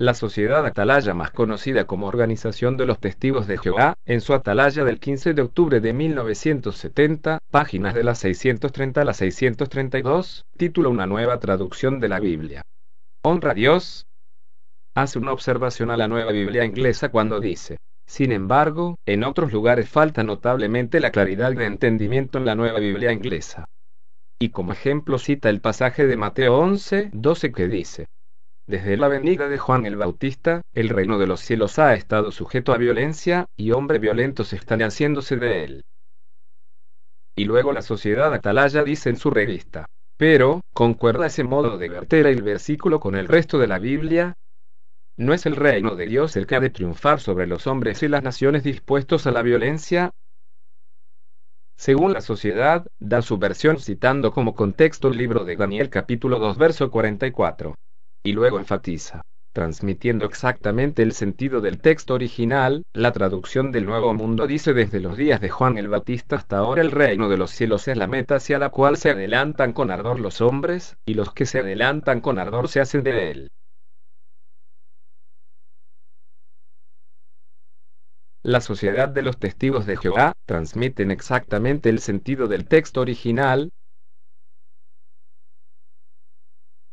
La Sociedad Atalaya, más conocida como Organización de los Testigos de Jehová, en su Atalaya del 15 de octubre de 1970, páginas de la 630 a la 632, título Una nueva traducción de la Biblia. Honra a Dios. Hace una observación a la Nueva Biblia Inglesa cuando dice: sin embargo, en otros lugares falta notablemente la claridad de entendimiento en la Nueva Biblia Inglesa. Y como ejemplo cita el pasaje de Mateo 11:12 que dice: desde la venida de Juan el Bautista, el reino de los cielos ha estado sujeto a violencia, y hombres violentos están haciéndose de él. Y luego la Sociedad Atalaya dice en su revista: pero, ¿concuerda ese modo de verter el versículo con el resto de la Biblia? ¿No es el reino de Dios el que ha de triunfar sobre los hombres y las naciones dispuestos a la violencia? Según la Sociedad, da su versión citando como contexto el libro de Daniel capítulo 2 verso 44. Y luego enfatiza, transmitiendo exactamente el sentido del texto original, la traducción del Nuevo Mundo dice: desde los días de Juan el Bautista hasta ahora el reino de los cielos es la meta hacia la cual se adelantan con ardor los hombres, y los que se adelantan con ardor se hacen de él. La Sociedad de los Testigos de Jehová, transmiten exactamente el sentido del texto original.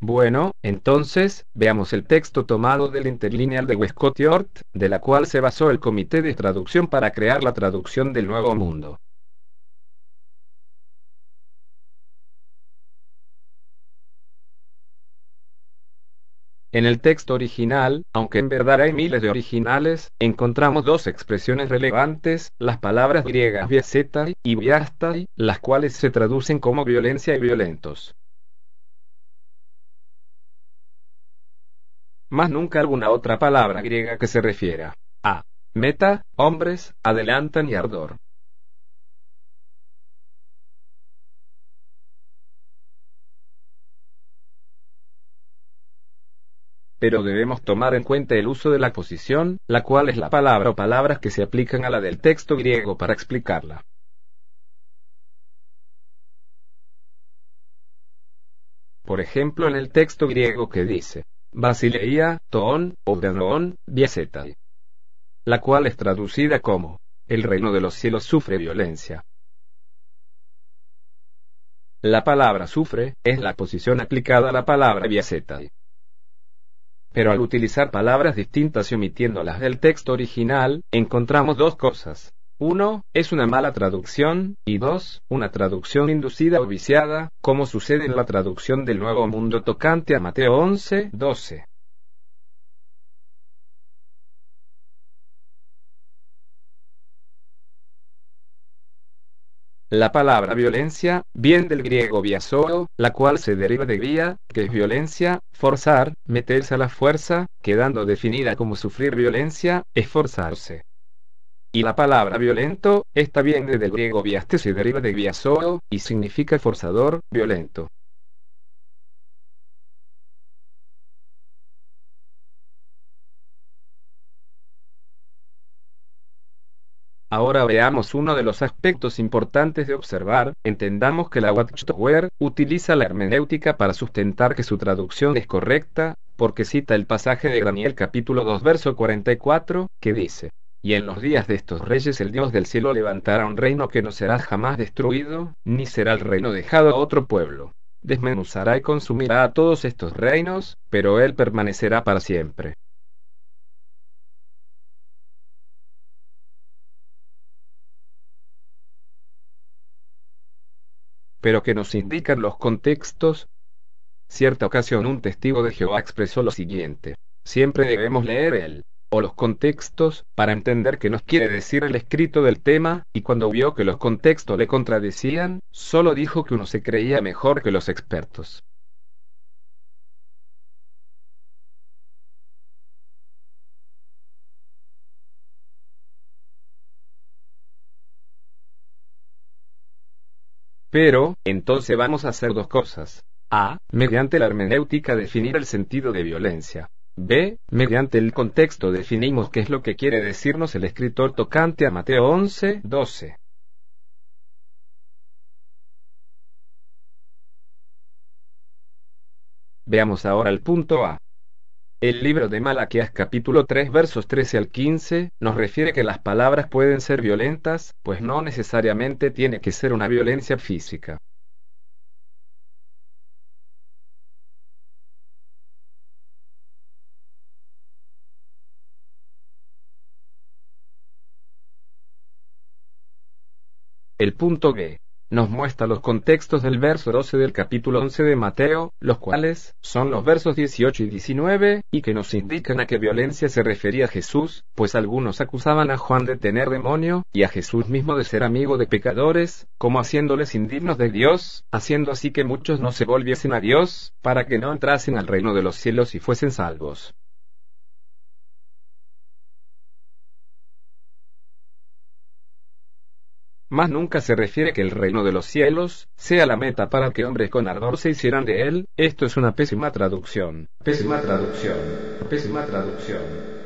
Bueno, entonces, veamos el texto tomado del Interlineal de Westcott y Hort, de la cual se basó el Comité de Traducción para crear la traducción del Nuevo Mundo. En el texto original, aunque en verdad hay miles de originales, encontramos dos expresiones relevantes, las palabras griegas viesetai y viastai, las cuales se traducen como violencia y violentos. Más nunca alguna otra palabra griega que se refiera a meta, hombres, adelantan y ardor. Pero debemos tomar en cuenta el uso de la posición, la cual es la palabra o palabras que se aplican a la del texto griego para explicarla. Por ejemplo, en el texto griego que dice Basileia, Toon, o Danon, Viesetai, la cual es traducida como el reino de los cielos sufre violencia. La palabra sufre es la posición aplicada a la palabra Viesetai. Pero al utilizar palabras distintas y omitiendo las del texto original, encontramos dos cosas. 1. Es una mala traducción, y 2. Una traducción inducida o viciada, como sucede en la traducción del Nuevo Mundo tocante a Mateo 11:12. La palabra violencia viene del griego biasoo, la cual se deriva de vía, que es violencia, forzar, meterse a la fuerza, quedando definida como sufrir violencia, esforzarse. Y la palabra violento, esta viene del griego viaste, se deriva de biasoo, y significa forzador, violento. Ahora veamos uno de los aspectos importantes de observar. Entendamos que la Watchtower utiliza la hermenéutica para sustentar que su traducción es correcta, porque cita el pasaje de Daniel capítulo 2 verso 44, que dice: y en los días de estos reyes el Dios del cielo levantará un reino que no será jamás destruido, ni será el reino dejado a otro pueblo. Desmenuzará y consumirá a todos estos reinos, pero él permanecerá para siempre. Pero ¿qué nos indican los contextos? Cierta ocasión un testigo de Jehová expresó lo siguiente: siempre debemos leer el o los contextos, para entender qué nos quiere decir el escrito del tema, y cuando vio que los contextos le contradecían, solo dijo que uno se creía mejor que los expertos. Pero, entonces vamos a hacer dos cosas. A. Mediante la hermenéutica definir el sentido de violencia. B. Mediante el contexto definimos qué es lo que quiere decirnos el escritor tocante a Mateo 11:12. Veamos ahora el punto A. El libro de Malaquías capítulo 3 versos 13 al 15 nos refiere que las palabras pueden ser violentas, pues no necesariamente tiene que ser una violencia física. El punto B nos muestra los contextos del verso 12 del capítulo 11 de Mateo, los cuales son los versos 18 y 19, y que nos indican a qué violencia se refería Jesús, pues algunos acusaban a Juan de tener demonio, y a Jesús mismo de ser amigo de pecadores, como haciéndoles indignos de Dios, haciendo así que muchos no se volviesen a Dios, para que no entrasen al reino de los cielos y fuesen salvos. Mas nunca se refiere que el reino de los cielos sea la meta para que hombres con ardor se hicieran de él. Esto es una pésima traducción. Pésima traducción. Pésima traducción.